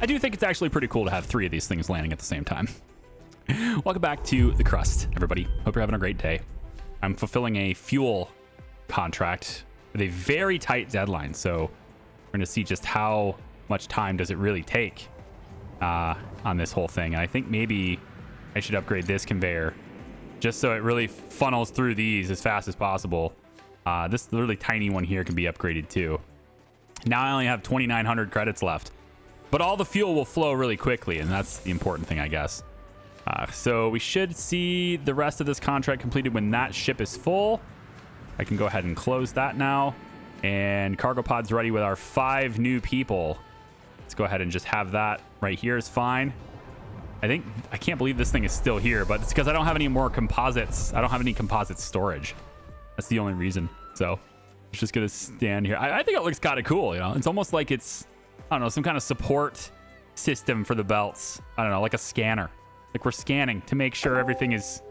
I do think it's actually pretty cool to have 3 of these things landing at the same time. Welcome back to the Crust, everybody. Hope you're having a great day. I'm fulfilling a fuel contract with a very tight deadline, so we're going to see just how much time does it really take on this whole thing. And I think maybe I should upgrade this conveyor just so it really funnels through these as fast as possible. This really tiny one here can be upgraded too. Now I only have 2,900 credits left, but all the fuel will flow really quickly, and that's the important thing, I guess. So we should see the rest of this contract completed when that ship is full. I can go ahead and close that now. And cargo pod's ready with our 5 new people. Let's go ahead and just have that right here is fine. I can't believe this thing is still here, but it's because I don't have any more composites. I don't have any composite storage. That's the only reason. So it's just going to stand here. I think it looks kind of cool, you know? It's almost like it's, I don't know, some kind of support system for the belts. I don't know, like a scanner. Like we're scanning to make sure everything is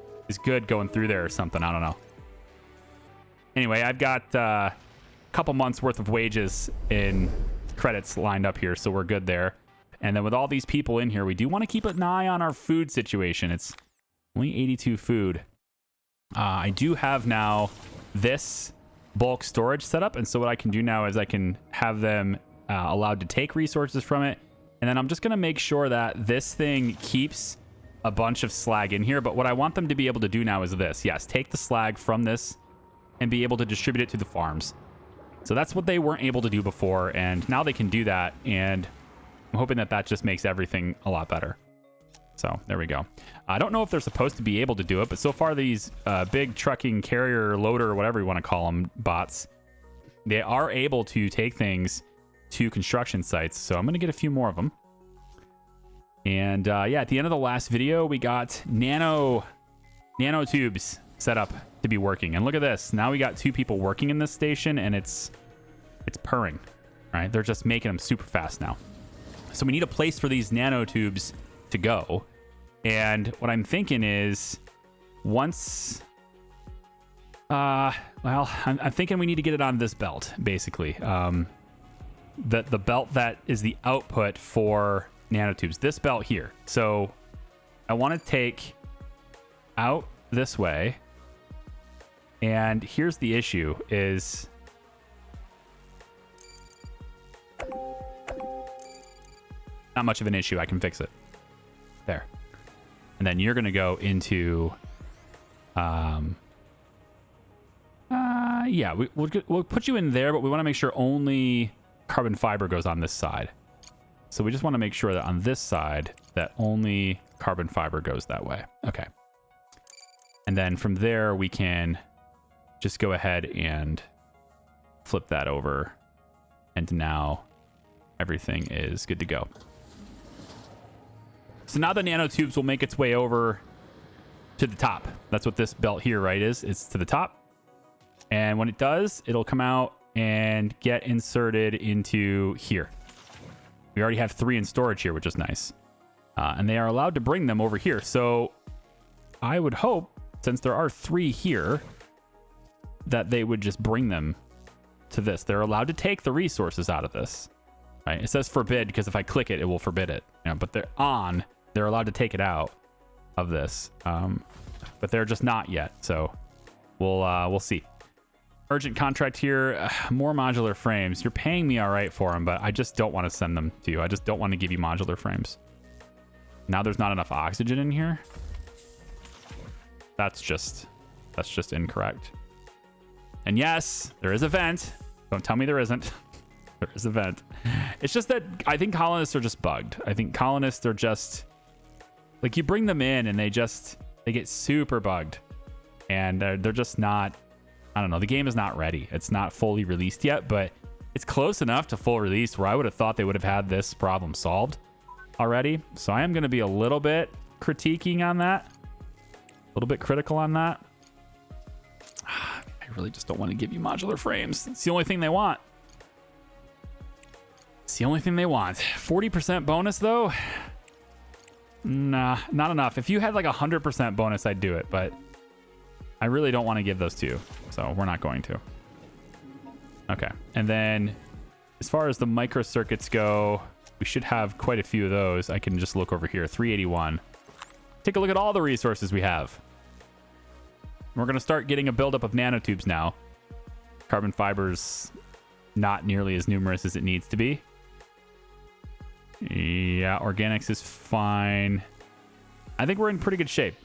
good going through there or something. I don't know. Anyway, I've got a couple months worth of wages in credits lined up here, so we're good there. And then with all these people in here, we do want to keep an eye on our food situation. It's only 82 food. I do have now this bulk storage set up, and so what I can do now is I can have them allowed to take resources from it, and then I'm just going to make sure that this thing keeps a bunch of slag in here. But what I want them to be able to do now is this. Yes, take the slag from this and be able to distribute it to the farms. So that's what they weren't able to do before, and now they can do that, and I'm hoping that that just makes everything a lot better. So there we go. I don't know if they're supposed to be able to do it, but so far these big trucking carrier loader, or whatever you want to call them, bots, they are able to take things to construction sites. So I'm going to get a few more of them. And yeah, at the end of the last video, we got nanotubes set up to be working. And look at this. Now we got 2 people working in this station, and it's purring, right? They're just making them super fast now. So we need a place for these nanotubes to go. And what I'm thinking is once, well, I'm thinking we need to get it on this belt, basically. The belt that is the output for nanotubes, this belt here. So I want to take out this way. And here's the issue is not much of an issue. I can fix it. There. And then you're going to go into, yeah, we'll put you in there, but we want to make sure only carbon fiber goes on this side. So we just want to make sure that on this side that only carbon fiber goes that way. Okay. And then from there, we can just go ahead and flip that over. And now everything is good to go. So now the nanotubes will make its way over to the top. That's what this belt here, right, is. It's to the top. And when it does, it'll come out and get inserted into here. We already have 3 in storage here, which is nice. And they are allowed to bring them over here. So I would hope, since there are 3 here, that they would just bring them to this. They're allowed to take the resources out of this. Right? It says forbid because if I click it, it will forbid it. You know, but they're allowed to take it out of this. But they're just not yet. So we'll see. Urgent contract here. More modular frames. You're paying me all right for them, but I just don't want to send them to you. I just don't want to give you modular frames. Now there's not enough oxygen in here. That's just incorrect. And yes, there is a vent. Don't tell me there isn't. There is a vent. It's just that I think colonists are just bugged. I think colonists are just like, you bring them in and they get super bugged, and they're just not, I don't know. The game is not ready. It's not fully released yet, but it's close enough to full release where I would have thought they would have had this problem solved already. So I am going to be a little bit critiquing on that, a little bit critical on that. I really just don't want to give you modular frames. It's the only thing they want. It's the only thing they want. 40% bonus though? Nah, not enough. If you had like 100% bonus, I'd do it, but I really don't want to give those to you, so we're not going to. Okay, and then as far as the microcircuits go, we should have quite a few of those. I can just look over here. 381. Take a look at all the resources we have. We're going to start getting a buildup of nanotubes now. Carbon fibers not nearly as numerous as it needs to be. Yeah, organics is fine. I think we're in pretty good shape.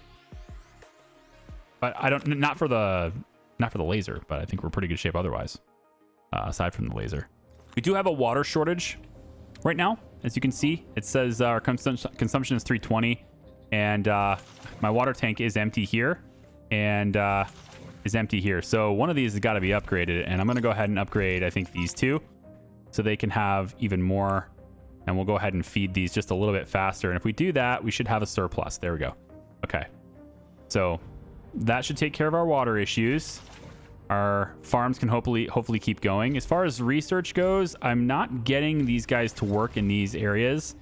But I don't, not for the laser, but I think we're pretty good shape otherwise. Aside from the laser. We do have a water shortage right now. As you can see, it says our consumption is 320, and my water tank is empty here, and is empty here. So one of these has got to be upgraded, and I'm going to go ahead and upgrade, I think, these two, so they can have even more, and we'll go ahead and feed these just a little bit faster. And if we do that, we should have a surplus. There we go. Okay. So that should take care of our water issues. Our farms can hopefully keep going. As far as research goes, I'm not getting these guys to work in these areas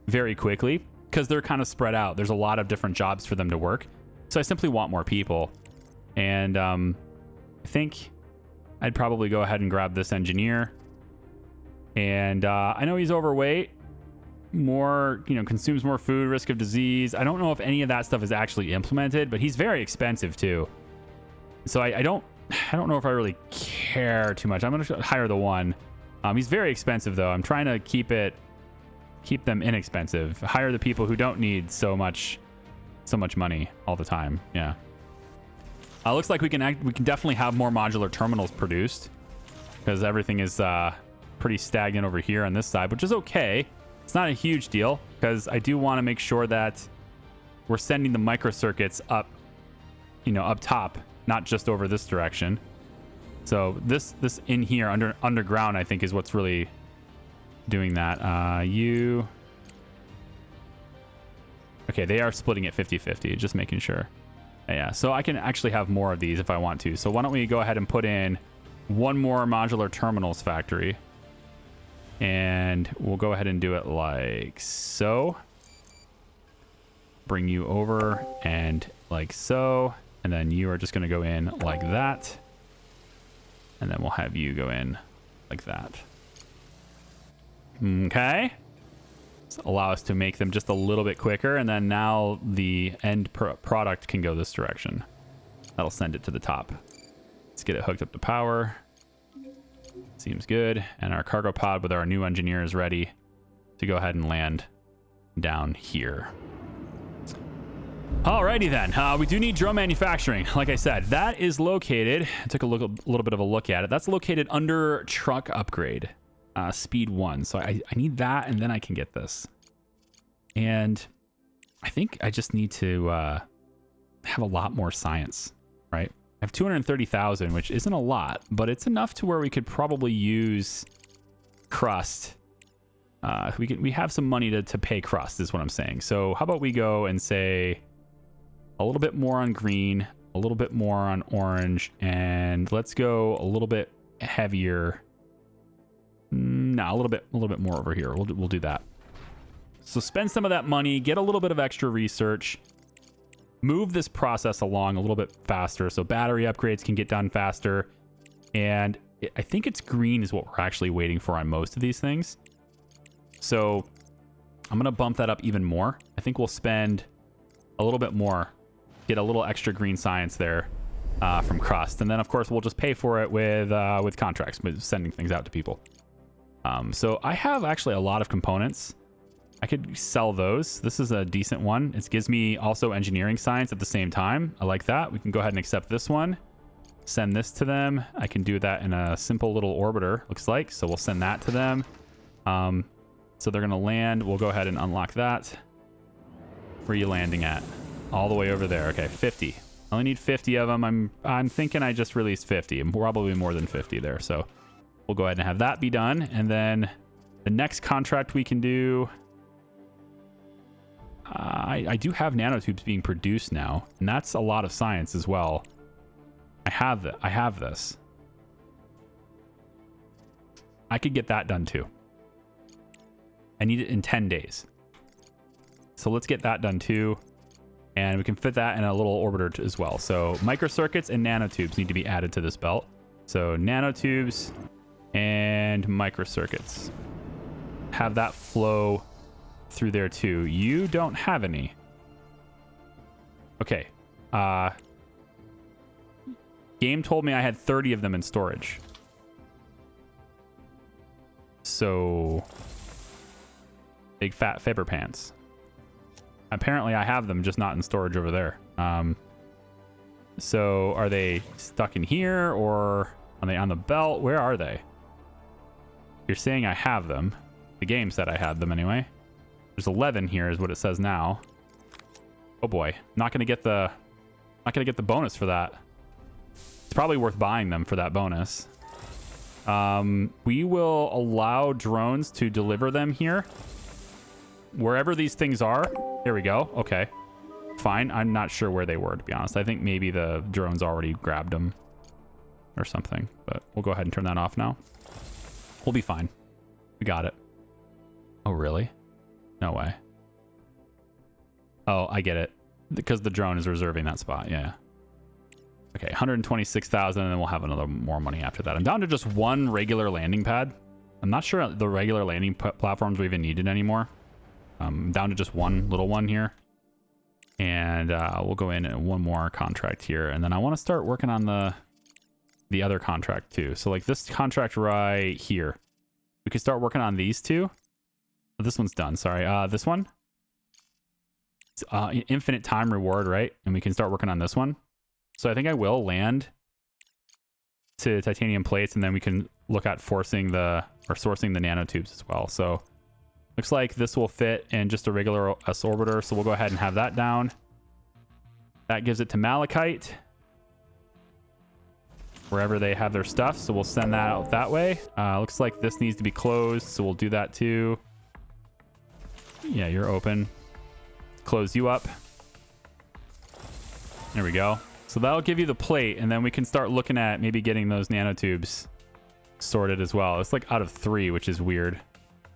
very quickly because they're kind of spread out. There's a lot of different jobs for them to work. So I simply want more people. And I think I'd probably go ahead and grab this engineer. And I know he's overweight. More, consumes more food, risk of disease. I don't know if any of that stuff is actually implemented, but he's very expensive too. So I don't know if I really care too much. I'm going to hire the one. He's very expensive though. I'm trying to keep them inexpensive. Hire the people who don't need so much money all the time. Yeah. Looks like we can definitely have more modular terminals produced because everything is pretty stagnant over here on this side, which is okay. It's not a huge deal because I do want to make sure that we're sending the microcircuits up, up top, not just over this direction. So this in here underground, I think, is what's really doing that. Okay, they are splitting it 50-50, just making sure. Yeah, so I can actually have more of these if I want to. So why don't we go ahead and put in one more modular terminals factory. And we'll go ahead and do it like so. Bring you over and like so. And then you are just going to go in like that. And then we'll have you go in like that. Okay. So allow us to make them just a little bit quicker. And then now the end product can go this direction. That'll send it to the top. Let's get it hooked up to power. Seems good. And our cargo pod with our new engineer is ready to go ahead and land down here. Alrighty then. We do need drone manufacturing. Like I said, that is located. I took a little bit of a look at it. That's located under truck upgrade, speed 1. So I need that, and then I can get this. And I think I just need to have a lot more science, right? I have 230,000, which isn't a lot, but it's enough to where we could probably use CRUST. We have some money to pay CRUST, is what I'm saying. So how about we go and say a little bit more on green, a little bit more on orange, and let's go a little bit heavier. No, a little bit more over here. We'll do that. So spend some of that money, get a little bit of extra research. Move this process along a little bit faster so battery upgrades can get done faster. And I think it's green is what we're actually waiting for on most of these things. So I'm going to bump that up even more. I think we'll spend a little bit more, get a little extra green science there from CRUST. And then, of course, we'll just pay for it with contracts, with sending things out to people. So I have actually a lot of components. I could sell those. This is a decent one. It gives me also engineering science at the same time. I like that. We can go ahead and accept this one. Send this to them. I can do that in a simple little orbiter, looks like. So we'll send that to them. So they're going to land. We'll go ahead and unlock that. Where are you landing at? All the way over there. Okay, 50. I only need 50 of them. I'm thinking I just released 50. Probably more than 50 there. So we'll go ahead and have that be done. And then the next contract we can do... I do have nanotubes being produced now, and that's a lot of science as well. I have this. I could get that done too. I need it in 10 days. So let's get that done too. And we can fit that in a little orbiter as well. So microcircuits and nanotubes need to be added to this belt. So nanotubes and microcircuits. have that flow through there too. You don't have any. Okay. Game told me I had 30 of them in storage. So big fat Faber pants. Apparently I have them, just not in storage over there. So are they stuck in here, or are they on the belt? Where are they? You're saying I have them. The game said I had them anyway. There's 11 here is what it says now. Oh boy, not gonna get the bonus for that. It's probably worth buying them for that bonus. We will allow drones to deliver them here. Wherever these things are. Here we go. Okay. Fine. I'm not sure where they were, to be honest. I think maybe the drones already grabbed them or something. But we'll go ahead and turn that off now. We'll be fine. We got it. Oh, really? No way. Oh, I get it. Because the drone is reserving that spot. Yeah. Okay, 126,000, and then we'll have another more money after that. I'm down to just one regular landing pad. I'm not sure the regular landing platforms we even needed anymore. I'm down to just one little one here. And we'll go in and one more contract here. And then I want to start working on the other contract too. So like this contract right here. We can start working on these two. Oh, this one's done, sorry. This one. It's infinite time reward, right? And we can start working on this one. So I think I will land to titanium plates, and then we can look at sourcing the nanotubes as well. So looks like this will fit in just a regular S orbiter. So we'll go ahead and have that down. That gives it to Malachite, wherever they have their stuff. So we'll send that out that way. Looks like this needs to be closed. So we'll do that too. Yeah, you're open. Close you up. There we go. So that'll give you the plate, and then we can start looking at maybe getting those nanotubes sorted as well. It's like out of 3, which is weird,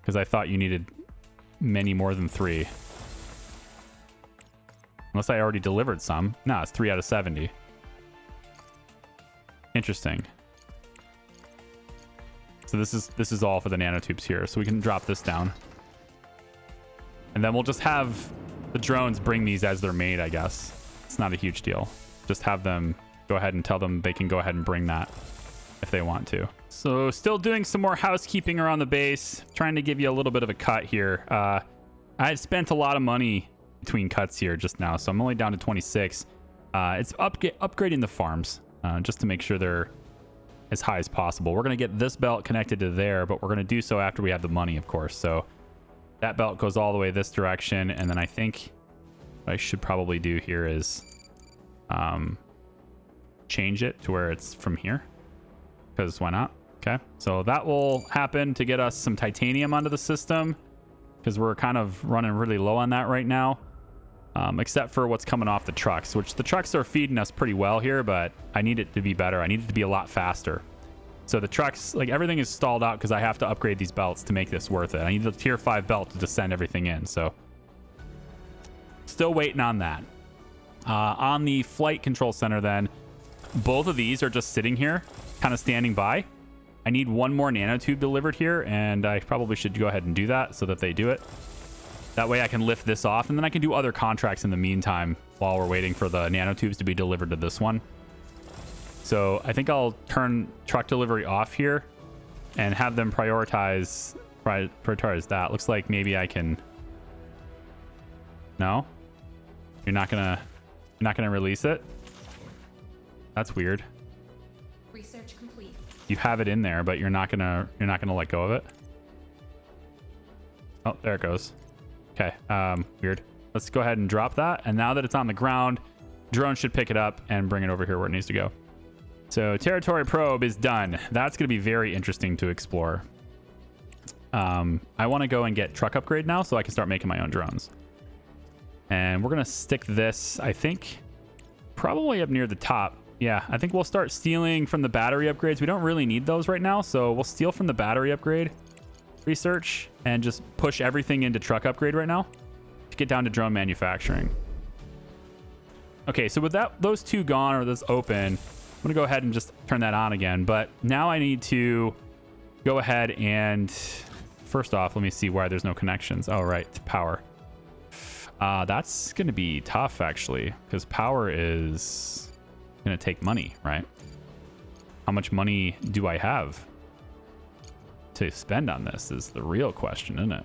because I thought you needed many more than 3. Unless I already delivered some. No, it's 3 out of 70. Interesting. So this is all for the nanotubes here. So we can drop this down. And then we'll just have the drones bring these as they're made, I guess. It's not a huge deal. Just have them go ahead and tell them they can go ahead and bring that if they want to. So still doing some more housekeeping around the base, trying to give you a little bit of a cut here. I had spent a lot of money between cuts here just now, so I'm only down to 26. It's upgrading the farms just to make sure they're as high as possible. We're going to get this belt connected to there, but we're going to do so after we have the money, of course. So that belt goes all the way this direction, and then I think what I should probably do here is change it to where it's from here, because why not? Okay, so that will happen to get us some titanium onto the system, because we're kind of running really low on that right now, except for what's coming off the trucks, which the trucks are feeding us pretty well here, but I need it to be better. I need it to be a lot faster. So the trucks, like everything is stalled out because I have to upgrade these belts to make this worth it. I need the tier 5 belt to just send everything in, so still waiting on that. On the flight control center then, both of these are just sitting here, kind of standing by. I need one more nanotube delivered here, and I probably should go ahead and do that so that they do it. That way I can lift this off, and then I can do other contracts in the meantime while we're waiting for the nanotubes to be delivered to this one. So I think I'll turn truck delivery off here and have them prioritize that. Looks like maybe I can... No? You're not gonna release it? That's weird. Research complete. You have it in there, but you're not gonna let go of it. Oh, there it goes. Okay, weird. Let's go ahead and drop that. And now that it's on the ground, drone should pick it up and bring it over here where it needs to go. So territory probe is done. That's gonna be very interesting to explore. I want to go and get truck upgrade now so I can start making my own drones. And we're gonna stick this, I think, probably up near the top. Yeah, I think we'll start stealing from the battery upgrades. We don't really need those right now, so we'll steal from the battery upgrade research and just push everything into truck upgrade right now to get down to drone manufacturing. Okay, so with those two gone, or this open, I'm gonna go ahead and just turn that on again. But now I need to go ahead and first off, let me see why there's no connections. Oh, right, power. That's going to be tough, actually, because power is going to take money, right? How much money do I have to spend on this is the real question, isn't it?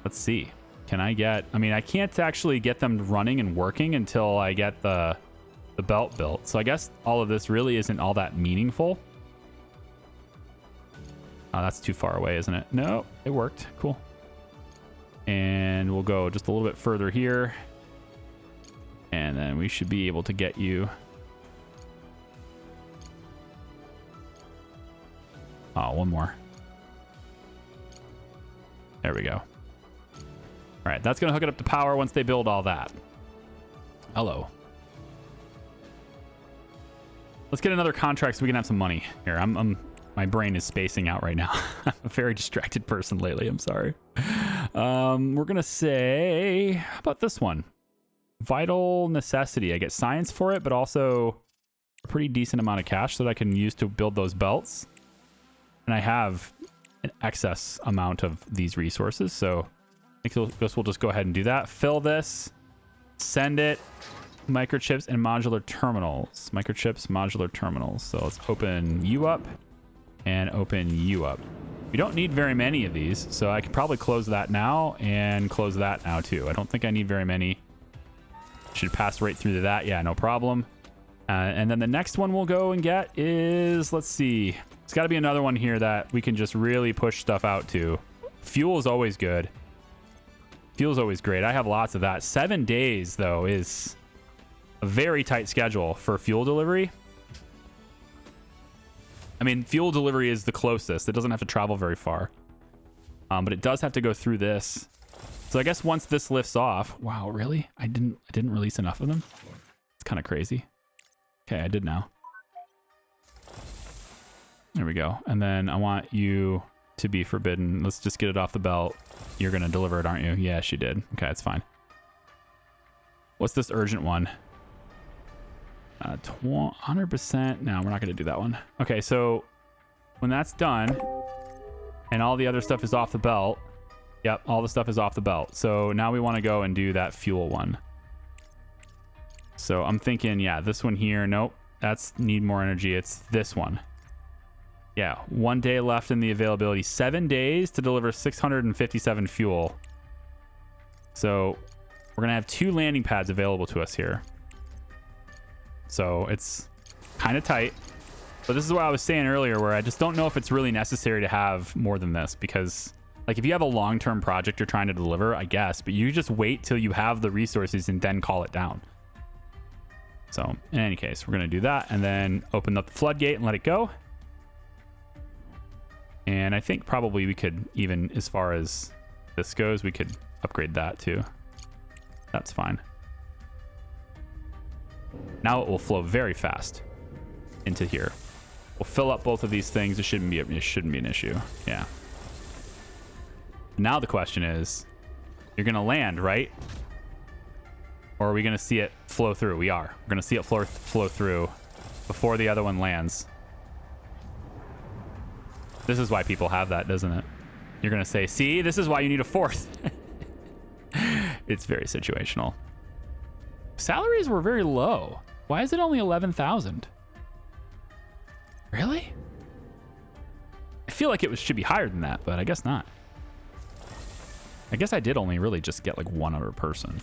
Let's see. Can I get... I mean, I can't actually get them running and working until I get the belt built. So I guess all of this really isn't all that meaningful. Oh, that's too far away, isn't it? No, it worked. Cool. And we'll go just a little bit further here. And then we should be able to get you... Oh, one more. There we go. All right, that's going to hook it up to power once they build all that. Hello. Let's get another contract so we can have some money. Here, my brain is spacing out right now. I'm a very distracted person lately. I'm sorry. We're going to say, how about this one? Vital necessity. I get science for it, but also a pretty decent amount of cash that I can use to build those belts. And I have an excess amount of these resources, so I think we'll just go ahead and do that. Fill this, send it, microchips and modular terminals. Microchips, modular terminals. So let's open you up and open you up. We don't need very many of these, so I can probably close that now and close that now too. I don't think I need very many. Should pass right through to that. Yeah, no problem. And then the next one we'll go and get is, let's see. It's got to be another one here that we can just really push stuff out to. Fuel is always good. Fuel is always great. I have lots of that. 7 days, though, is a very tight schedule for fuel delivery. I mean, fuel delivery is the closest. It doesn't have to travel very far. But it does have to go through this. So I guess once this lifts off... Wow, really? I didn't release enough of them? It's kind of crazy. Okay, I did now. There we go. And then I want you to be forbidden. Let's just get it off the belt. You're going to deliver it, aren't you? Yeah, she did. Okay, that's fine. What's this urgent one? 100%. No, we're not going to do that one. Okay, so when that's done and all the other stuff is off the belt. Yep, all the stuff is off the belt. So now we want to go and do that fuel one. So I'm thinking, yeah, this one here. Nope, that's need more energy. It's this one. Yeah, 1 day left in the availability. 7 days to deliver 657 fuel. So we're going to have 2 landing pads available to us here. So it's kind of tight. But this is what I was saying earlier, where I just don't know if it's really necessary to have more than this. Because, like, if you have a long-term project you're trying to deliver, I guess. But you just wait till you have the resources and then call it down. So in any case, we're going to do that. And then open up the floodgate and let it go. And I think probably we could, even as far as this goes, we could upgrade that too. That's fine. Now it will flow very fast into here. We'll fill up both of these things. It shouldn't be an issue. Yeah. Now the question is, you're going to land, right? Or are we going to see it flow through? We are. We're going to see it flow through before the other one lands. This is why people have that, doesn't it? You're going to say, see, this is why you need a fourth. It's very situational. Salaries were very low. Why is it only 11,000? Really? I feel like it should be higher than that, but I guess not. I guess I did only really just get like one other person.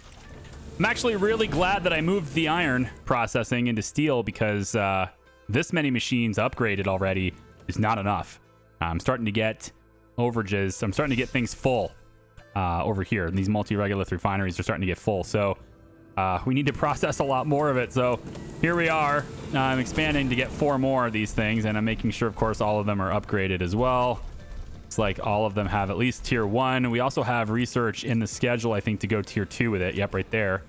I'm actually really glad that I moved the iron processing into steel because this many machines upgraded already is not enough. I'm starting to get overages. I'm starting to get things full over here. These multi-regolith refineries are starting to get full. So we need to process a lot more of it. So here we are. I'm expanding to get 4 more of these things. And I'm making sure, of course, all of them are upgraded as well. It's like all of them have at least tier 1. We also have research in the schedule, I think, to go tier 2 with it. Yep, right there.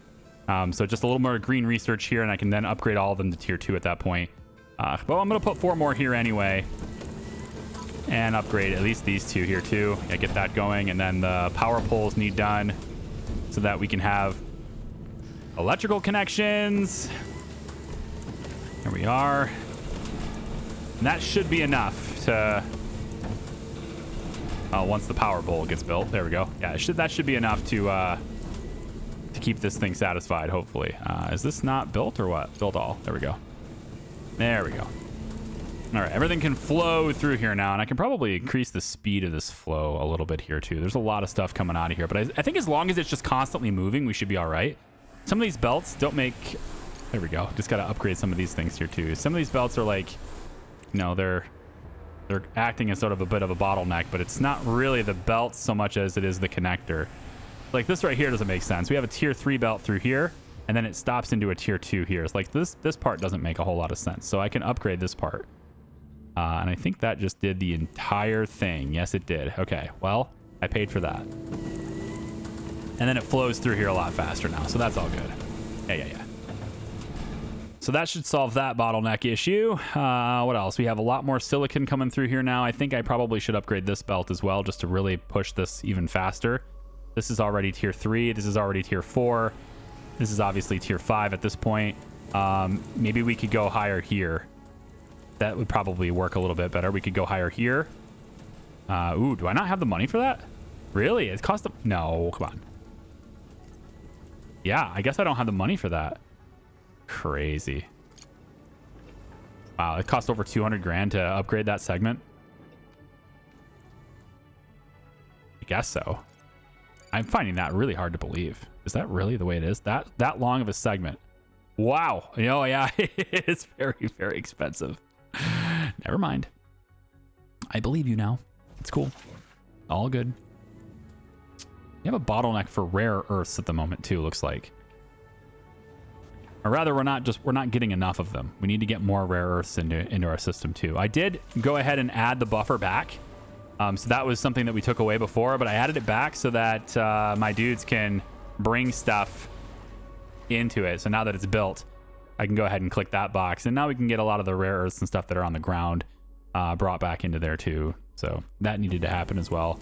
So just a little more green research here. And I can then upgrade all of them to tier 2 at that point. But I'm going to put 4 more here anyway. And upgrade at least these 2 here too. Yeah, get that going. And then the power poles need done so that we can have electrical connections. Here we are. And that should be enough to once the power bowl gets built. There we go. Yeah, that should be enough to keep this thing satisfied, hopefully. Is this not built or what? Build all. There we go. There we go. All right, everything can flow through here now, and I can probably increase the speed of this flow a little bit here too. There's a lot of stuff coming out of here, but I think as long as it's just constantly moving, we should be all right. Some of these belts don't make... There we go. Just got to upgrade some of these things here too. Some of these belts are like, you know, they're acting as sort of a bit of a bottleneck, but it's not really the belt so much as it is the connector. Like this right here doesn't make sense. We have a tier 3 belt through here, and then it stops into a tier 2 here. It's like this part doesn't make a whole lot of sense. So I can upgrade this part. And I think that just did the entire thing. Yes, it did. Okay, well, I paid for that. And then it flows through here a lot faster now, so that's all good. Yeah. So that should solve that bottleneck issue. What else? We have a lot more silicon coming through here now. I think I probably should upgrade this belt as well, just to really push this even faster. This is already tier 3. This is already tier 4. This is obviously tier 5 at this point. Maybe we could go higher here. That would probably work a little bit better. We could go higher here. Ooh, do I not have the money for that? Really? It cost them... No, come on. Yeah, I guess I don't have the money for that. Crazy. Wow, it cost over 200 grand to upgrade that segment. I guess so. I'm finding that really hard to believe. Is that really the way it is? That long of a segment? Wow. You know, yeah, it's very, very expensive. Never mind. I believe you now. It's cool. All good. You have a bottleneck for rare earths at the moment too, looks like. Or rather, we're not getting enough of them. We need to get more rare earths into our system too. I did go ahead and add the buffer back. So that was something that we took away before, but I added it back so that my dudes can bring stuff into it. So now that it's built, I can go ahead and click that box, and now we can get a lot of the rare earths and stuff that are on the ground brought back into there too. So that needed to happen as well.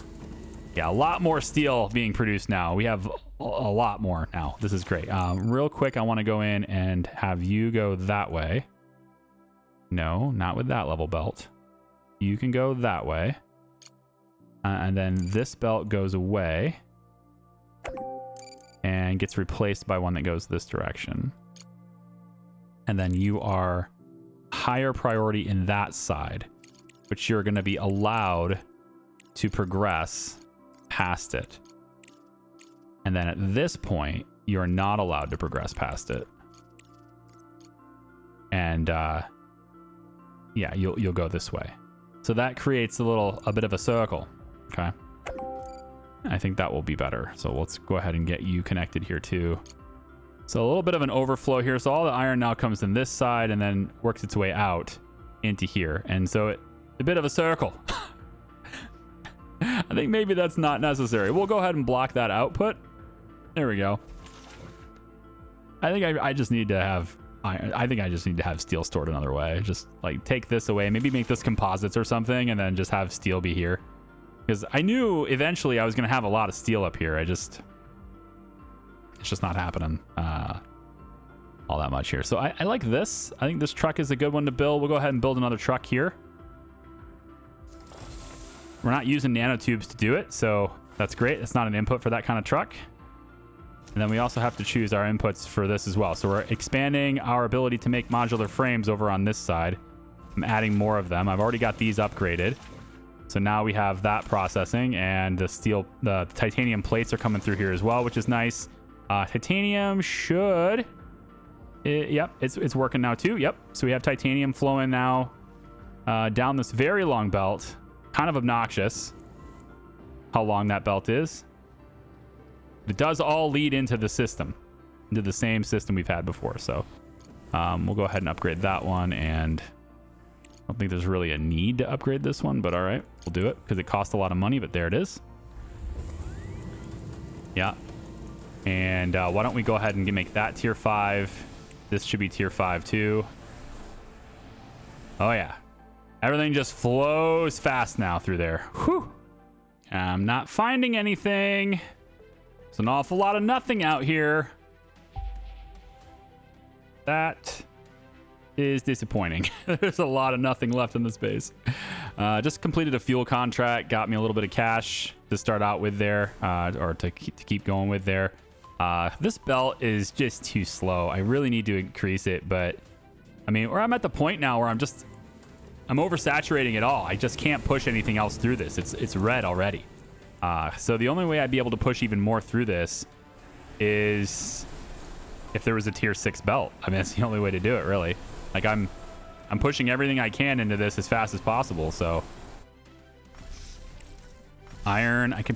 Yeah, a lot more steel being produced now. We have a lot more now. This is great. Real quick, I want to go in and have you go that way. No, not with that level belt. You can go that way. And then this belt goes away and gets replaced by one that goes this direction. And then you are higher priority in that side, which you're going to be allowed to progress past it. And then at this point, you're not allowed to progress past it. And yeah, you'll go this way. So that creates a bit of a circle. Okay. I think that will be better. So let's go ahead and get you connected here too. So a little bit of an overflow here. So all the iron now comes in this side and then works its way out into here. And so a bit of a circle. I think maybe that's not necessary. We'll go ahead and block that output. There we go. I think I just need to have iron. I think I just need to have steel stored another way. Just like take this away, maybe make this composites or something, and then just have steel be here. Because I knew eventually I was going to have a lot of steel up here. It's just not happening all that much here. So I like this. I think this truck is a good one to build. We'll go ahead and build another truck here. We're not using nanotubes to do it, so that's great. It's not an input for that kind of truck. And then we also have to choose our inputs for this as well. So we're expanding our ability to make modular frames over on this side. I'm adding more of them. I've already got these upgraded. So now we have that processing, and the titanium plates are coming through here as well, which is nice. Titanium should... yep, it's working now too. Yep. So we have titanium flowing now down this very long belt. Kind of obnoxious how long that belt is. It does all lead into the system, into the same system we've had before. So we'll go ahead and upgrade that one. And I don't think there's really a need to upgrade this one, but all right, we'll do it because it costs a lot of money, but there it is. Yeah. And why don't we go ahead and make that tier 5. This should be tier 5 too. Oh yeah. Everything just flows fast now through there. Whew. I'm not finding anything. There's an awful lot of nothing out here. That is disappointing. There's a lot of nothing left in the space. Just completed a fuel contract, got me a little bit of cash to start out with there, or to keep going with there. This belt is just too slow. I really need to increase it, but I mean, I'm at the point now where I'm oversaturating it all. I just can't push anything else through this. It's red already. So the only way I'd be able to push even more through this is if there was a tier 6 belt. I mean, that's the only way to do it, really. Like I'm pushing everything I can into this as fast as possible. So iron, I can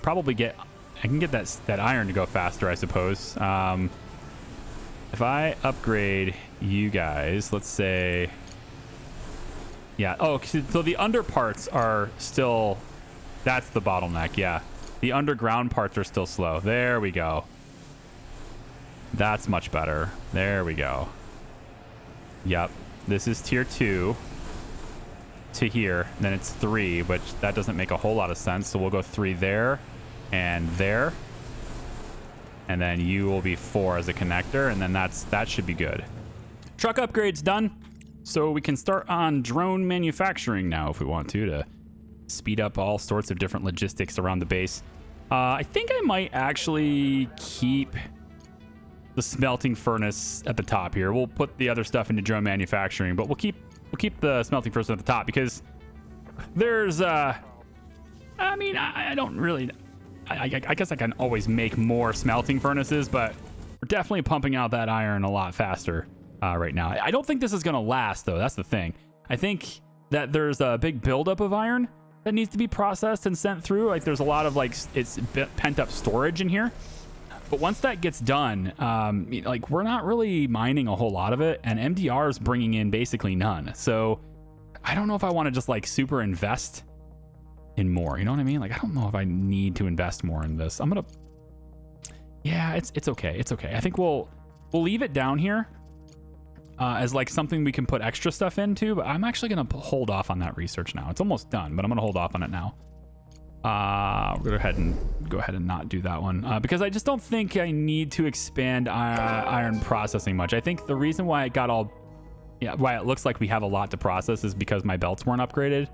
get that iron to go faster, I suppose. If I upgrade you guys, let's say, yeah. Oh, so the under parts are still, that's the bottleneck. Yeah. The underground parts are still slow. There we go. That's much better. There we go. Yep. This is tier 2 to here. Then it's 3, which that doesn't make a whole lot of sense. So we'll go 3 there and there. And then you will be 4 as a connector. And then that should be good. Truck upgrade's done. So we can start on drone manufacturing now if we want to speed up all sorts of different logistics around the base. I think I might actually keep the smelting furnace at the top here. We'll put the other stuff into drone manufacturing, but we'll keep the smelting furnace at the top because there's I mean, I don't really, I guess I can always make more smelting furnaces, but we're definitely pumping out that iron a lot faster right now. I don't think this is going to last, though. That's the thing. I think that there's a big buildup of iron that needs to be processed and sent through. Like there's a lot of it's pent up storage in here. But once that gets done, like we're not really mining a whole lot of it, and MDR is bringing in basically none. So I don't know if I want to just like super invest in more. You know what I mean? Like I don't know if I need to invest more in this. Yeah, it's okay. It's okay. I think we'll leave it down here as like something we can put extra stuff into. But I'm actually gonna hold off on that research now. It's almost done, but I'm gonna hold off on it now. We're gonna go ahead and not do that one because I just don't think I need to expand iron processing much. I think the reason why why it looks like we have a lot to process is because my belts weren't upgraded,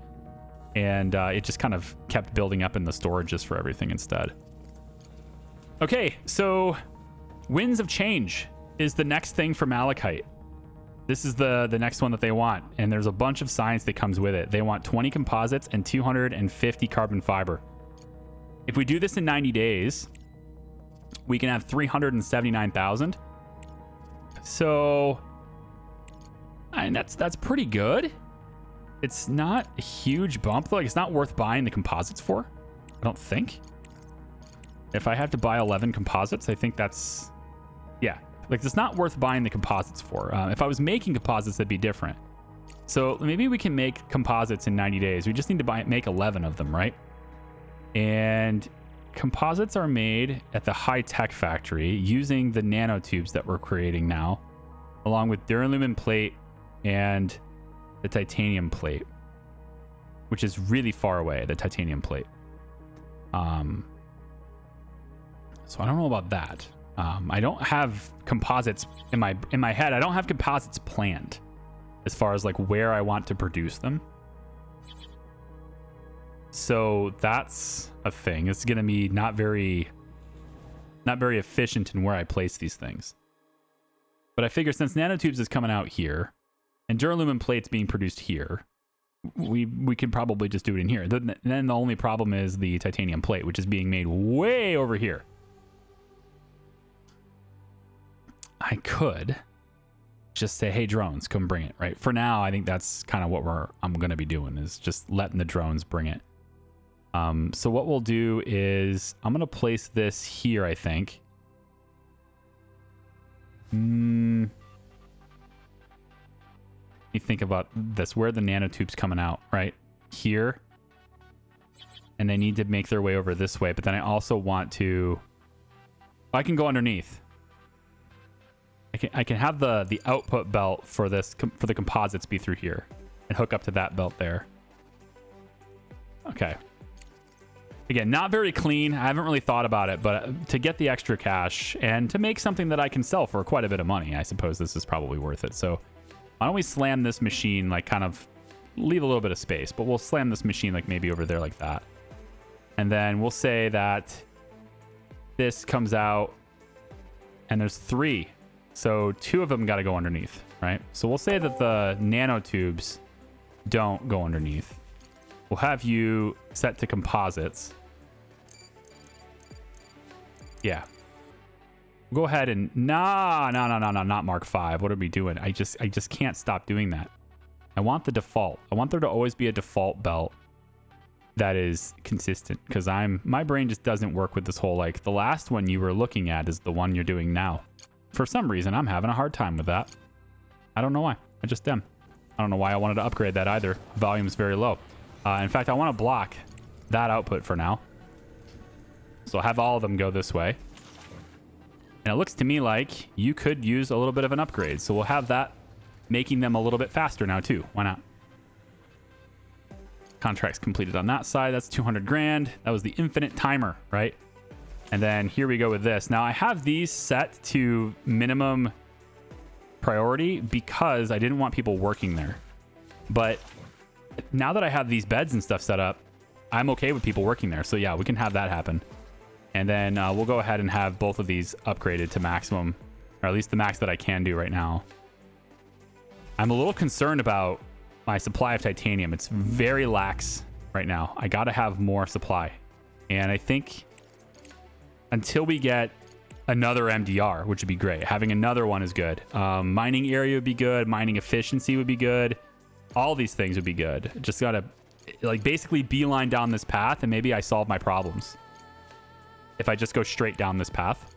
and it just kind of kept building up in the storages for everything instead. Okay, so Winds of Change is the next thing for Malachite. This is the next one that they want, and there's a bunch of science that comes with it. They want 20 composites and 250 carbon fiber. If we do this in 90 days, we can have 379,000. So, I mean, that's pretty good. It's not a huge bump, though. Like, it's not worth buying the composites for, I don't think. If I have to buy 11 composites, I think that's, yeah. Like, it's not worth buying the composites for. If I was making composites, that'd be different. So maybe we can make composites in 90 days. We just need to make 11 of them, right? And composites are made at the high-tech factory using the nanotubes that we're creating now, along with duralumin plate and the titanium plate, which is really far away, the titanium plate. So I don't know about that. I don't have composites in my head. I don't have composites planned as far as like where I want to produce them. So that's a thing. It's going to be not very efficient in where I place these things. But I figure since nanotubes is coming out here and duralumin plates being produced here, we could probably just do it in here. Then the only problem is the titanium plate, which is being made way over here. I could just say, hey, drones, come bring it, right? For now, I think that's kind of what I'm going to be doing, is just letting the drones bring it. So what we'll do is I'm going to place this here, I think. You think about this, where the nanotubes coming out, right? Here. And they need to make their way over this way. But then I also want to, I can go underneath. I can have the output belt for this, for the composites be through here and hook up to that belt there. Okay. Again, not very clean. I haven't really thought about it, but to get the extra cash and to make something that I can sell for quite a bit of money, I suppose this is probably worth it. So why don't we slam this machine like kind of leave a little bit of space, but we'll slam this machine like maybe over there like that. And then we'll say that this comes out and there's 3. So 2 of them got to go underneath, right? So we'll say that the nanotubes don't go underneath. We'll have you set to composites. Yeah. Go ahead and no, not Mark 5. What are we doing? I just can't stop doing that. I want the default. I want there to always be a default belt that is consistent, because my brain just doesn't work with this whole, like, the last one you were looking at is the one you're doing now. For some reason, I'm having a hard time with that. I don't know why. I just am. I don't know why I wanted to upgrade that either. Volume's very low. In fact, I want to block that output for now. So I'll have all of them go this way. And it looks to me like you could use a little bit of an upgrade. So we'll have that making them a little bit faster now too. Why not? Contracts completed on that side. That's 200 grand. That was the infinite timer, right? And then here we go with this. Now I have these set to minimum priority because I didn't want people working there. But now that I have these beds and stuff set up, I'm okay with people working there. So yeah, we can have that happen. And then we'll go ahead and have both of these upgraded to maximum, or at least the max that I can do right now. I'm a little concerned about my supply of titanium. It's very lax right now. I got to have more supply. And I think until we get another MDR, which would be great. Having another one is good. Mining area would be good. Mining efficiency would be good. All these things would be good. Just got to like basically beeline down this path and maybe I solve my problems. If I just go straight down this path.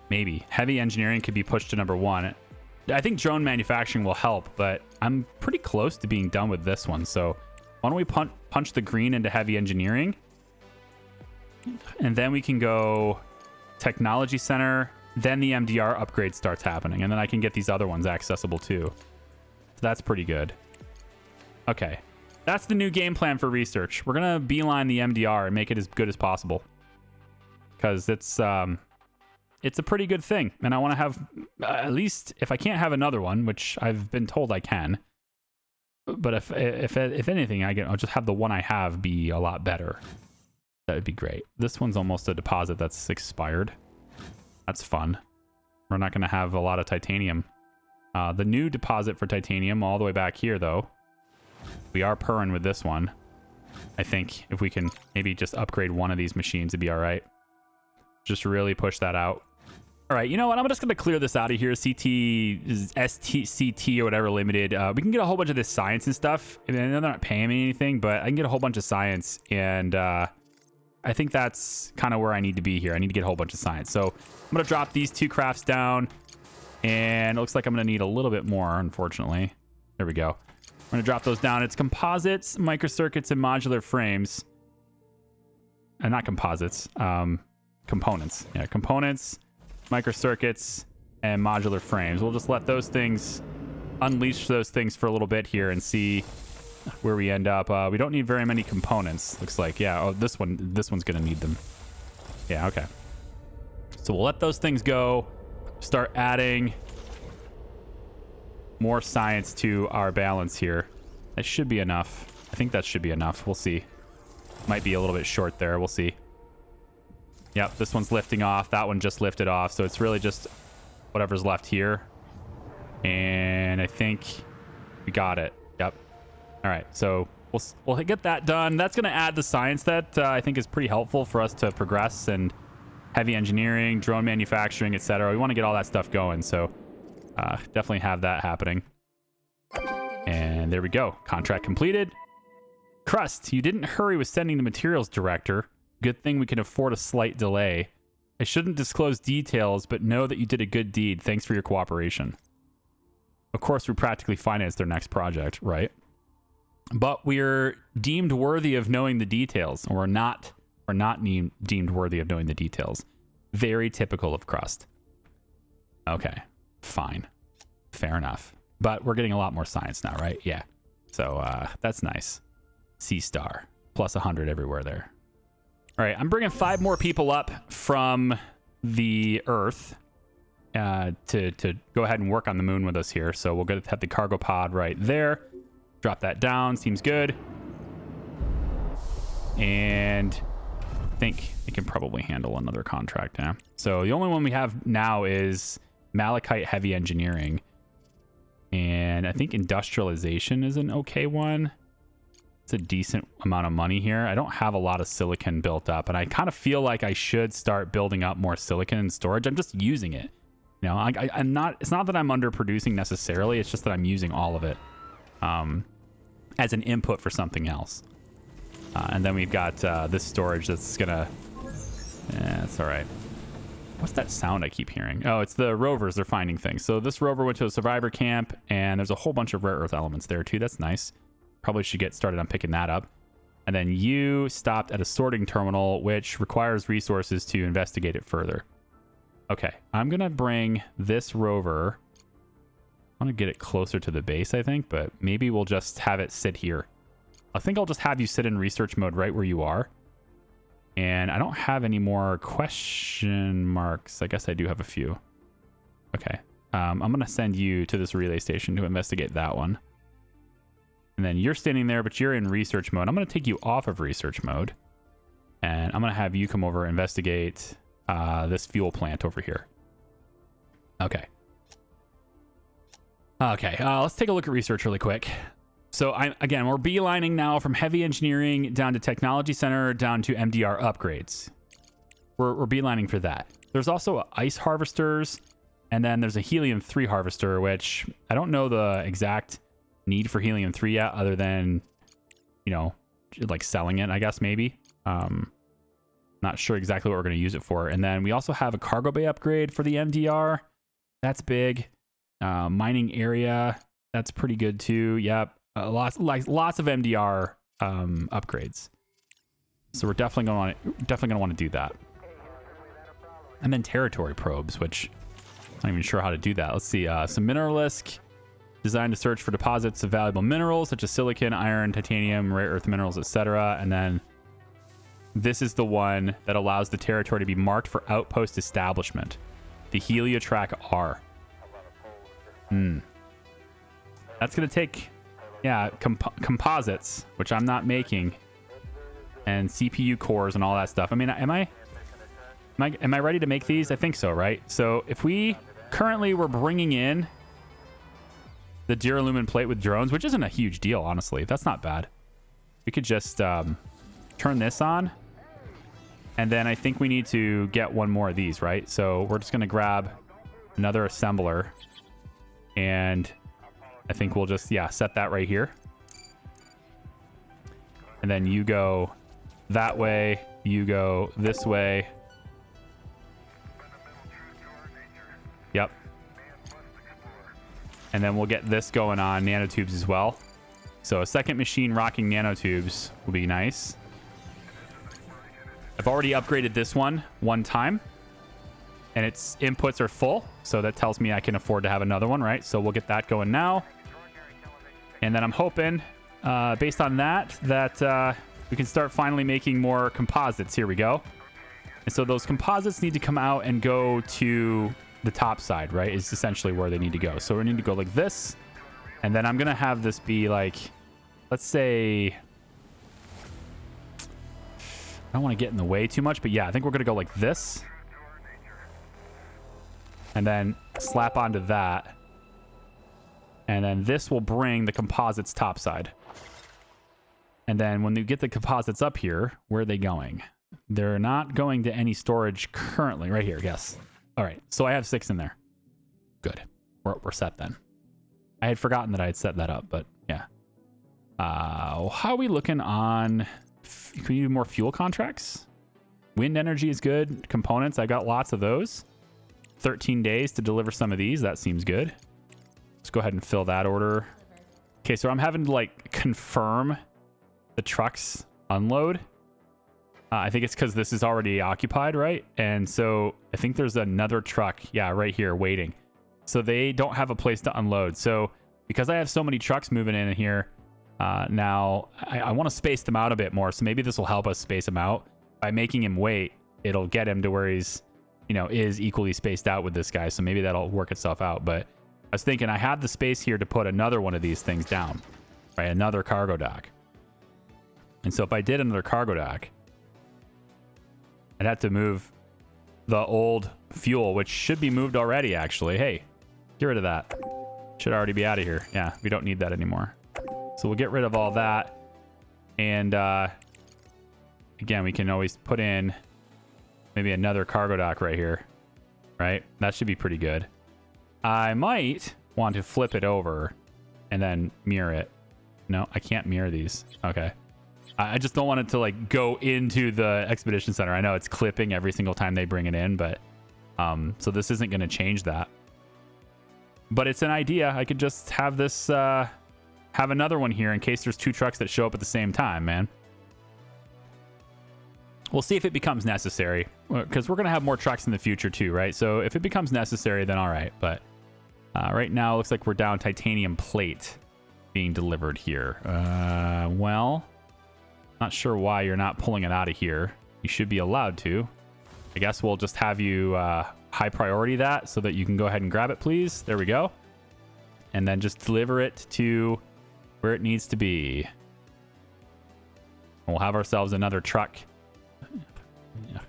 Maybe. Heavy engineering could be pushed to number 1. I think drone manufacturing will help, but I'm pretty close to being done with this one. So why don't we punch the green into heavy engineering? And then we can go technology center. Then the MDR upgrade starts happening. And then I can get these other ones accessible too. So that's pretty good. Okay. That's the new game plan for research. We're going to beeline the MDR and make it as good as possible. Because it's a pretty good thing. And I want to have, at least if I can't have another one, which I've been told I can. But if anything, I'll just have the one I have be a lot better. That would be great. This one's almost a deposit that's expired. That's fun. We're not going to have a lot of titanium. The new deposit for titanium all the way back here, though. We are purring with this one. I think if we can maybe just upgrade one of these machines, it'd be all right. Just really push that out. All right, you know what? I'm just going to clear this out of here. CT or whatever limited. We can get a whole bunch of this science and stuff. And they're not paying me anything, but I can get a whole bunch of science. And I think that's kind of where I need to be here. I need to get a whole bunch of science. So I'm going to drop these 2 crafts down. And it looks like I'm going to need a little bit more, unfortunately. There we go. I'm going to drop those down. It's composites, microcircuits, and modular frames. Not composites. Components. Yeah, components, microcircuits, and modular frames. We'll just let those things, unleash those things for a little bit here and see where we end up. We don't need very many components, looks like. Yeah, oh, this one's going to need them. Yeah, okay. So we'll let those things go. Start adding more science to our balance here. That should be enough. I think that should be enough. We'll see. Might be a little bit short there. We'll see. Yep, this one's lifting off. That one just lifted off. So it's really just whatever's left here. And I think we got it. Yep. All right. So we'll get that done. That's going to add the science that I think is pretty helpful for us to progress, and heavy engineering, drone manufacturing, etc. We want to get all that stuff going. So definitely have that happening. And there we go. Contract completed. CRUST, you didn't hurry with sending the materials director. Good thing we can afford a slight delay. I shouldn't disclose details, but know that you did a good deed. Thanks for your cooperation. Of course, we practically financed their next project, right? But we're deemed worthy of knowing the details. Or we're not deemed worthy of knowing the details. Very typical of CRUST. Okay, fine. Fair enough. But we're getting a lot more science now, right? Yeah. So that's nice. C-star. Plus 100 everywhere there. All right, I'm bringing 5 more people up from the Earth. to go ahead and work on the moon with us here. So we'll have the cargo pod right there. Drop that down. Seems good. And I think it can probably handle another contract now. So the only one we have now is Malachite Heavy Engineering. And I think Industrialization is an okay one. It's a decent amount of money here. I don't have a lot of silicon built up, and I kind of feel like I should start building up more silicon and storage. I'm just using it. You know, I'm not, it's not that I'm underproducing necessarily. It's just that I'm using all of it as an input for something else. And then we've got this storage that's gonna, that's all right. What's that sound I keep hearing? Oh, it's the rovers. They're finding things. So this rover went to a survivor camp, and there's a whole bunch of rare earth elements there too. That's nice. Probably should get started on picking that up. And then you stopped at a sorting terminal, which requires resources to investigate it further. Okay, I'm gonna bring this rover. I want to get it closer to the base, I think, but maybe we'll just have it sit here. I think I'll just have you sit in research mode right where you are. And I don't have any more question marks. I guess I do have a few. Okay. I'm going to send you to this relay station to investigate that one. And then you're standing there, but you're in research mode. I'm going to take you off of research mode. And I'm going to have you come over and investigate this fuel plant over here. Okay. Okay. Let's take a look at research really quick. So again, we're beelining now from heavy engineering down to technology center down to MDR upgrades. We're beelining for that. There's also ice harvesters, and then there's a helium-3 harvester, which I don't know the exact need for helium-3 yet, other than, you know, like selling it, I guess, maybe. Not sure exactly what we're going to use it for. And then we also have a cargo bay upgrade for the MDR. That's big. Mining area, that's pretty good too. Yep. Lots of MDR upgrades. So we're definitely going to want to do that. And then territory probes, which I'm not even sure how to do that. Let's see. Some mineralisk designed to search for deposits of valuable minerals such as silicon, iron, titanium, rare earth minerals, etc. And then this is the one that allows the territory to be marked for outpost establishment. The Heliotrack R. That's going to take... Yeah, composites, which I'm not making, and CPU cores and all that stuff. I mean, am I ready to make these? I think so, right? So if we currently we're bringing in the duralumin plate with drones, which isn't a huge deal, honestly. That's not bad. We could just turn this on, and then I think we need to get one more of these, right? So we're just going to grab another assembler, and I think we'll just, yeah, set that right here. And then you go that way, you go this way. Yep. And then we'll get this going on nanotubes as well. So a second machine rocking nanotubes will be nice. I've already upgraded this one time. And its inputs are full, so that tells me I can afford to have another one, right? So we'll get that going now. And then I'm hoping, based on that we can start finally making more composites. Here we go. And so those composites need to come out and go to the top side, right? Is essentially where they need to go. So we need to go like this. And then I'm going to have this be like, let's say... I don't want to get in the way too much, but yeah, I think we're going to go like this. And then slap onto that. And then this will bring the composites topside. And then when you get the composites up here, where are they going? They're not going to any storage currently. Right here, yes. All right, so I have 6 in there. Good. We're set then. I had forgotten that I had set that up, but yeah. How are we looking on... Can we do more fuel contracts? Wind energy is good. Components, I got lots of those. 13 days to deliver some of these. That seems good. Let's go ahead and fill that order. Okay, so I'm having to like confirm the trucks unload. I think it's because this is already occupied, right? And so I think there's another truck, yeah, right here waiting. So they don't have a place to unload. So because I have so many trucks moving in here, now I want to space them out a bit more. So maybe this will help us space them out. By making him wait, it'll get him to where he's you know, is equally spaced out with this guy. So maybe that'll work itself out. But I was thinking I have the space here to put another one of these things down, right? Another cargo dock. And so if I did another cargo dock, I'd have to move the old fuel, which should be moved already, actually. Hey, get rid of that. Should already be out of here. Yeah, we don't need that anymore. So we'll get rid of all that. And again, we can always put in maybe another cargo dock right here, right? That should be pretty good. I might want to flip it over and then mirror it. No, I can't mirror these. Okay. I just don't want it to like go into the expedition center. I know it's clipping every single time they bring it in, but so this isn't going to change that. But it's an idea. I could just have this, have another one here in case there's two trucks that show up at the same time, man. We'll see if it becomes necessary, because we're going to have more trucks in the future too, right? So if it becomes necessary, then all right. But right now, it looks like we're down titanium plate being delivered here. Well, not sure why you're not pulling it out of here. You should be allowed to. I guess we'll just have you high priority that so that you can go ahead and grab it, please. There we go. And then just deliver it to where it needs to be. We'll have ourselves another truck.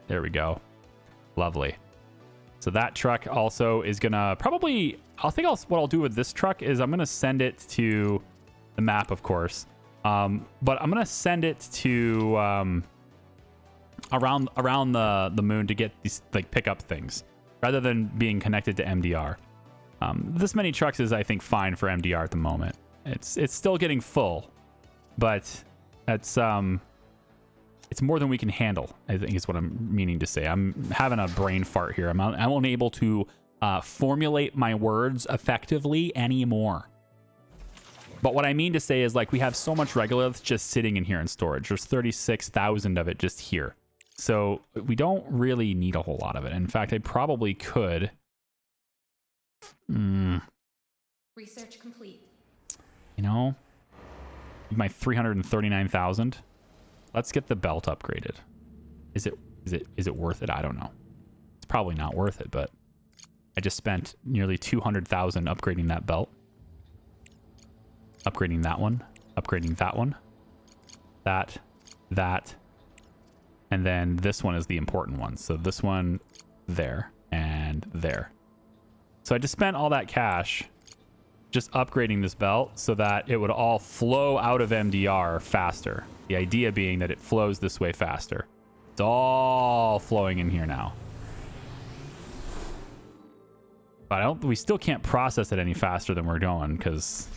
There we go. Lovely. So that truck also is gonna probably, what I'll do with this truck is I'm gonna send it to the map, of course. But I'm gonna send it to around the moon to get these, like, pick up things rather than being connected to MDR. This many trucks is, I think, fine for MDR at the moment. It's still getting full, but that's it's more than we can handle, I think is what I'm meaning to say. I'm having a brain fart here. I'm unable to formulate my words effectively anymore. But what I mean to say is, like, we have so much regolith just sitting in here in storage. There's 36,000 of it just here. So we don't really need a whole lot of it. In fact, I probably could. Research complete. You know, my 339,000. Let's get the belt upgraded. Is it worth it? I don't know. It's probably not worth it, but I just spent nearly 200,000 upgrading that belt. Upgrading that one. Upgrading that one. That. And then this one is the important one. So this one there and there. So I just spent all that cash just upgrading this belt so that it would all flow out of MDR faster. The idea being that it flows this way faster. It's all flowing in here now. But we still can't process it any faster than we're going because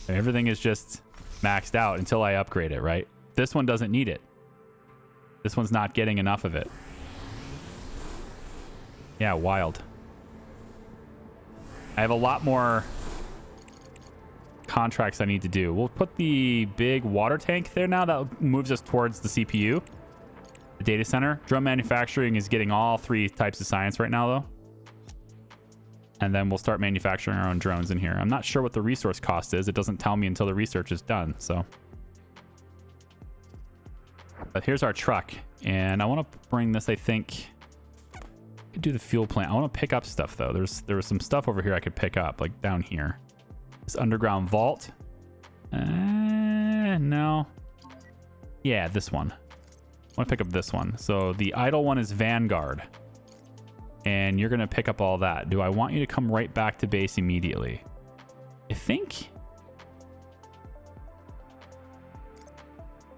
everything is just maxed out until I upgrade it, right? This one doesn't need it. This one's not getting enough of it. Yeah, wild. I have a lot more contracts I need to do. We'll put the big water tank there now. That moves us towards the CPU, the data center. Drum manufacturing is getting all three types of science right now, though. And then we'll start manufacturing our own drones in here. I'm not sure what the resource cost is. It doesn't tell me until the research is done, so. But here's our truck. And I want to bring this, I think. I could do the fuel plant. I want to pick up stuff, though. There was some stuff over here I could pick up, like down here. This underground vault. No. Yeah, this one. I want to pick up this one. So the idle one is Vanguard. And you're going to pick up all that. Do I want you to come right back to base immediately? I think.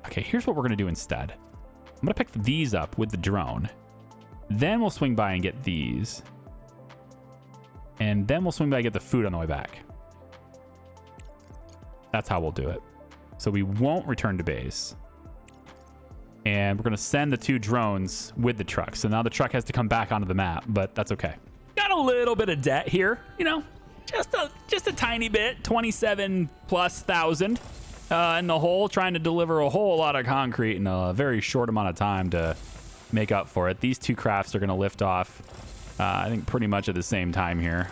Okay, here's what we're going to do instead. I'm going to pick these up with the drone. Then we'll swing by and get these. And then we'll swing by and get the food on the way back. That's how we'll do it. So we won't return to base. And we're going to send the two drones with the truck. So now the truck has to come back onto the map, but that's okay. Got a little bit of debt here, you know, just a tiny bit, 27,000+ in the hole, trying to deliver a whole lot of concrete in a very short amount of time to make up for it. These two crafts are going to lift off, I think, pretty much at the same time here.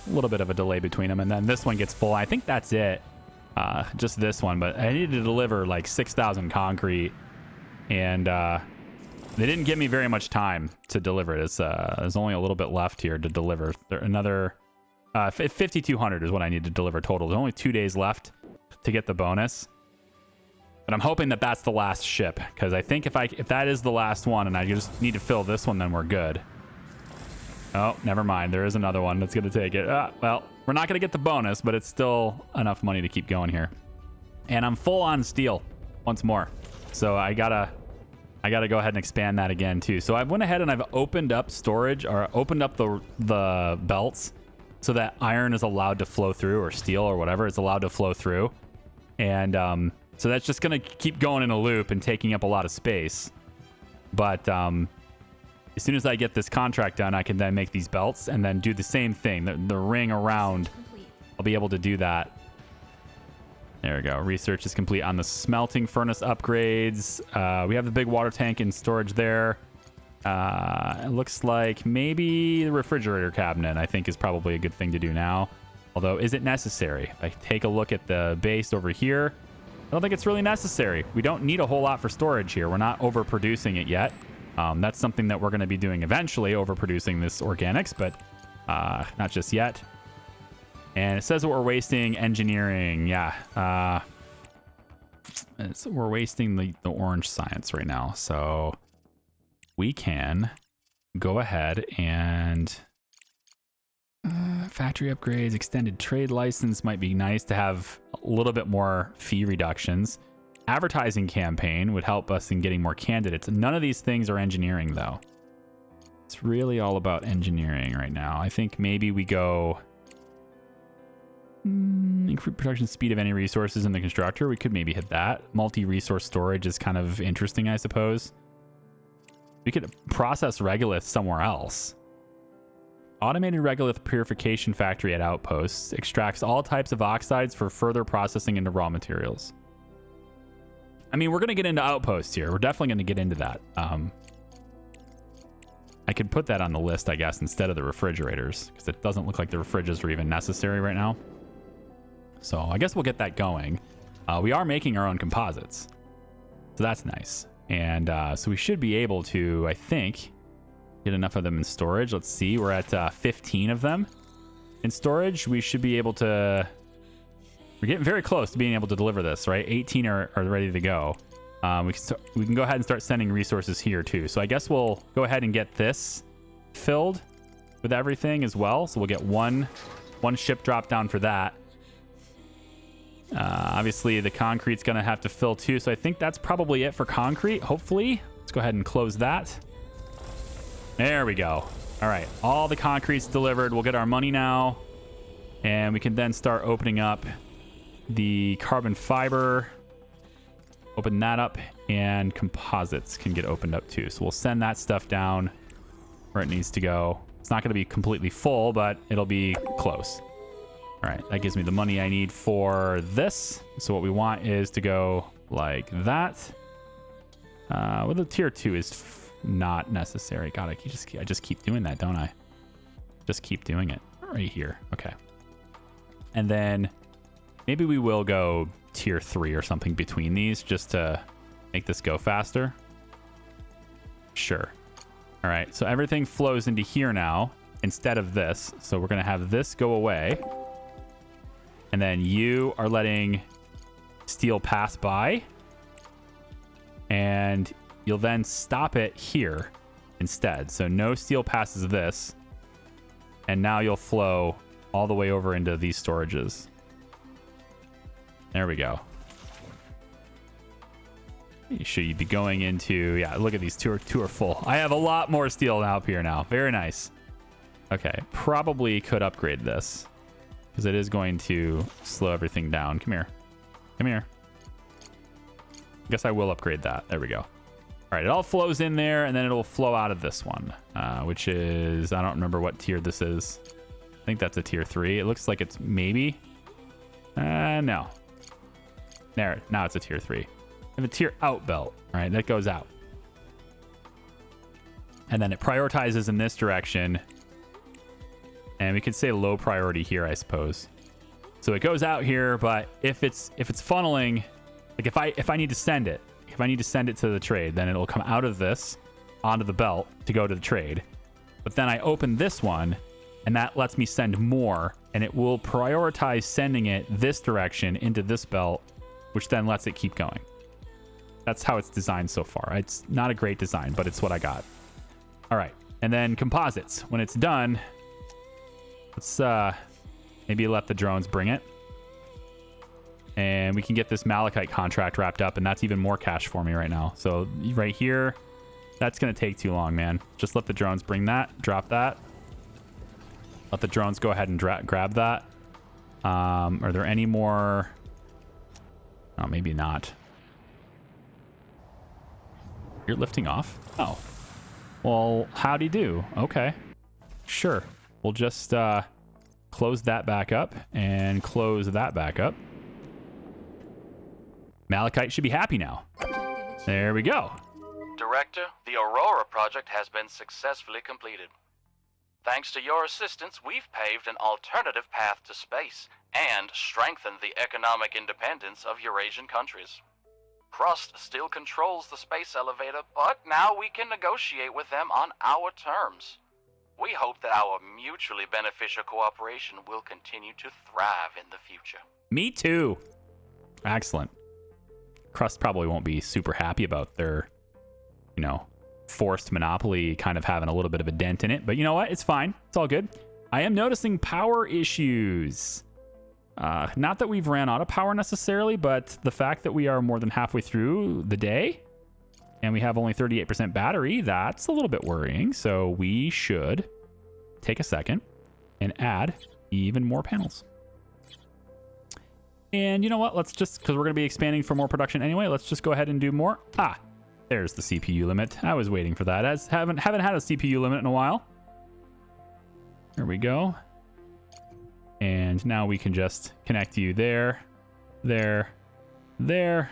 A little bit of a delay between them, and then this one gets full. I think that's it. Just this one, but I needed to deliver like 6,000 concrete. And They didn't give me very much time to deliver it. There's only a little bit left here to deliver. Another 5,200 is what I need to deliver total. There's only 2 days left to get the bonus. But I'm hoping that that's the last ship, because I think if that is the last one and I just need to fill this one, then we're good. Oh, never mind. There is another one that's going to take it. Well, we're not going to get the bonus, but it's still enough money to keep going here. And I'm full on steel once more. So I gotta go ahead and expand that again too. So I went ahead and I've opened up storage, or opened up the belts so that iron is allowed to flow through, or steel or whatever is allowed to flow through. And so that's just going to keep going in a loop and taking up a lot of space. But as soon as I get this contract done, I can then make these belts and then do the same thing. The ring around, I'll be able to do that. There we go. Research is complete on the smelting furnace upgrades. We have the big water tank and storage there. It looks like maybe the refrigerator cabinet, I think, is probably a good thing to do now. Although, is it necessary? If I take a look at the base over here, I don't think it's really necessary. We don't need a whole lot for storage here. We're not overproducing it yet. That's something that we're going to be doing eventually, overproducing this organics, but not just yet. And it says that we're wasting engineering. Yeah. We're wasting the orange science right now. So we can go ahead and factory upgrades, extended trade license might be nice to have a little bit more fee reductions. Advertising campaign would help us in getting more candidates. None of these things are engineering though. It's really all about engineering right now. I think maybe we go increase production speed of any resources in the constructor. We could maybe hit that. Multi-resource storage is kind of interesting, I suppose. We could process regolith somewhere else. Automated regolith purification factory at outposts extracts all types of oxides for further processing into raw materials. I mean, we're going to get into outposts here. We're definitely going to get into that. I could put that on the list, I guess, instead of the refrigerators, because it doesn't look like the refrigerators are even necessary right now. So I guess we'll get that going. We are making our own composites, so that's nice. And so we should be able to, I think, get enough of them in storage. Let's see. We're at 15 of them in storage. We should be able to... We're getting very close to being able to deliver this, right? 18 are ready to go. We can go ahead and start sending resources here too. So I guess we'll go ahead and get this filled with everything as well. So we'll get one ship drop down for that. Obviously, the concrete's going to have to fill too. So I think that's probably it for concrete, hopefully. Let's go ahead and close that. There we go. All right. All the concrete's delivered. We'll get our money now. And we can then start opening up the carbon fiber. Open that up. And composites can get opened up too. So we'll send that stuff down where it needs to go. It's not going to be completely full, but it'll be close. All right, that gives me the money I need for this. So what we want is to go like that. Well, the tier 2 is not necessary. God, I just keep doing that, don't I? Just keep doing it right here. Okay. And then maybe we will go tier 3 or something between these just to make this go faster. Sure. All right, so everything flows into here now instead of this. So we're going to have this go away. And then you are letting steel pass by. And you'll then stop it here instead. So no steel passes this. And now you'll flow all the way over into these storages. There we go. Should you be going into... Yeah, look at these. Two are full. I have a lot more steel up here now. Very nice. Okay, probably could upgrade this. Because it is going to slow everything down. Come here. Come here. I guess I will upgrade that. There we go. All right, it all flows in there, and then it'll flow out of this one, which is... I don't remember what tier this is. I think that's a tier 3. It looks like it's maybe... no. There, now it's a tier 3. I have a tier out belt, right? That goes out. And then it prioritizes in this direction. And we could say low priority here, I suppose. So it goes out here, but if it's funneling, like if I need to send it to the trade, then it'll come out of this onto the belt to go to the trade. But then I open this one, and that lets me send more, and it will prioritize sending it this direction into this belt, which then lets it keep going. That's how it's designed so far. It's not a great design, but it's what I got. All right. And then composites. When it's done, let's maybe let the drones bring it. And we can get this malachite contract wrapped up, and that's even more cash for me right now. So right here, that's going to take too long, man. Just let the drones bring that, drop that. Let the drones go ahead and grab that. Are there any more? Oh, maybe not. You're lifting off? Oh. Well, howdy do. Okay. Sure. We'll just close that back up and close that back up. Malachite should be happy now. There we go. Director, the Aurora project has been successfully completed. Thanks to your assistance, we've paved an alternative path to space and strengthened the economic independence of Eurasian countries. CRUST still controls the space elevator, but now we can negotiate with them on our terms. We hope that our mutually beneficial cooperation will continue to thrive in the future. Me too. Excellent. CRUST probably won't be super happy about their, forced monopoly kind of having a little bit of a dent in it. But you know what? It's fine. It's all good. I am noticing power issues. Not that we've ran out of power necessarily, but the fact that we are more than halfway through the day and we have only 38% battery, that's a little bit worrying. So we should take a second and add even more panels. And you know what? Let's just, because we're going to be expanding for more production anyway, let's just go ahead and do more. Ah, there's the CPU limit. I was waiting for that. As haven't had a CPU limit in a while. There we go. And now we can just connect you there, there, there,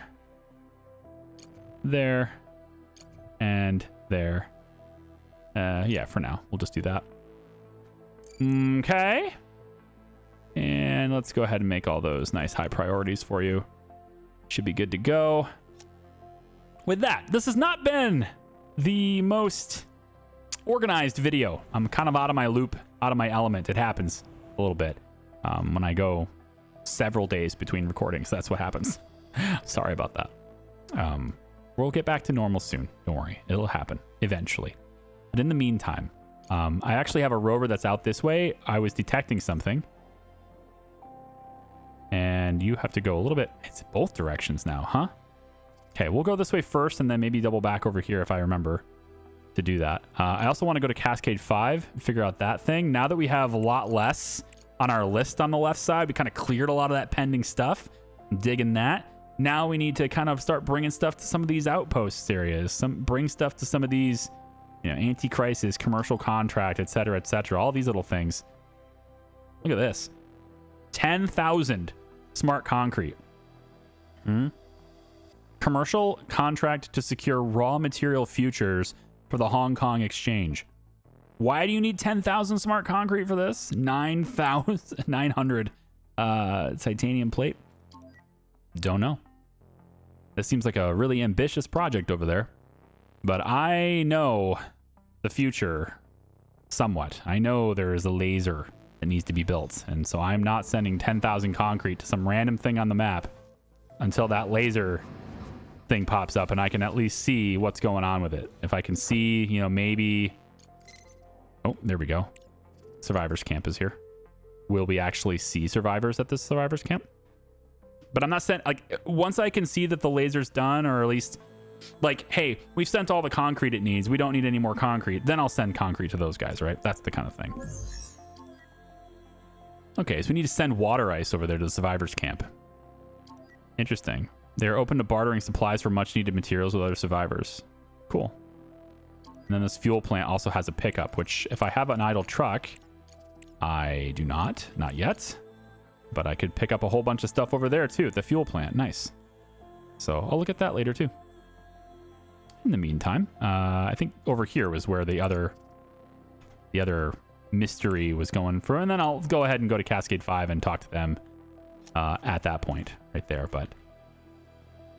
there, and there. Yeah, for now, we'll just do that. Okay. And let's go ahead and make all those nice high priorities for you. Should be good to go. With that, this has not been the most organized video. I'm kind of out of my loop, out of my element. It happens a little bit when I go several days between recordings. That's what happens. Sorry about that. We'll get back to normal soon. Don't worry. It'll happen eventually. But in the meantime, I actually have a rover that's out this way. I was detecting something. And you have to go a little bit. It's both directions now, huh? Okay, we'll go this way first and then maybe double back over here if I remember to do that. I also want to go to Cascade 5 and figure out that thing. Now that we have a lot less on our list on the left side, we kind of cleared a lot of that pending stuff. I'm digging that. Now we need to kind of start bringing stuff to some of these outposts areas. Bring stuff to some of these, anti-crisis, commercial contract, etc., all these little things. Look at this. 10,000 smart concrete. Commercial contract to secure raw material futures for the Hong Kong exchange. Why do you need 10,000 smart concrete for this? 900 titanium plate? Don't know. This seems like a really ambitious project over there. But I know the future somewhat. I know there is a laser that needs to be built. And so I'm not sending 10,000 concrete to some random thing on the map until that laser thing pops up and I can at least see what's going on with it. If I can see, maybe... Oh, there we go. Survivors camp is here. Will we actually see survivors at this survivors camp? But I'm not sent... once I can see that the laser's done, or at least... hey, we've sent all the concrete it needs. We don't need any more concrete. Then I'll send concrete to those guys, right? That's the kind of thing. Okay, so we need to send water ice over there to the survivors camp. Interesting. They're open to bartering supplies for much needed materials with other survivors. Cool. And then this fuel plant also has a pickup, which if I have an idle truck, I do not yet. But I could pick up a whole bunch of stuff over there too at the fuel plant. Nice. So I'll look at that later too. In the meantime, I think over here was where the other mystery was going for, and then I'll go ahead and go to Cascade 5 and talk to them at that point right there. But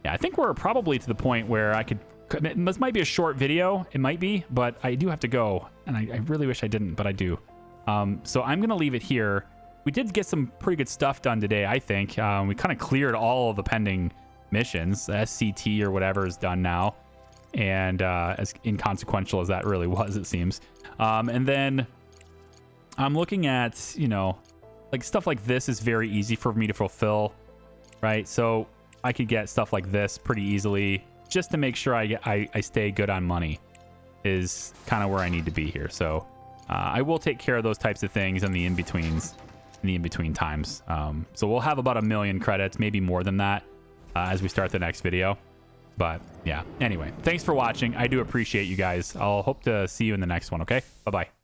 yeah, I think we're probably to the point where I could This might be a short video. It might be, but I do have to go. And I really wish I didn't, but I do. So I'm going to leave it here. We did get some pretty good stuff done today, I think. We kind of cleared all of the pending missions. SCT or whatever is done now. And as inconsequential as that really was, it seems. And then I'm looking at, you know, like stuff like this is very easy for me to fulfill, right? So I could get stuff like this pretty easily just to make sure I stay good on money is kind of where I need to be here. So I will take care of those types of things in the in-betweens, in the in-between times. So we'll have about 1 million credits, maybe more than that as we start the next video. But yeah, anyway, thanks for watching. I do appreciate you guys. I'll hope to see you in the next one. Okay, bye-bye.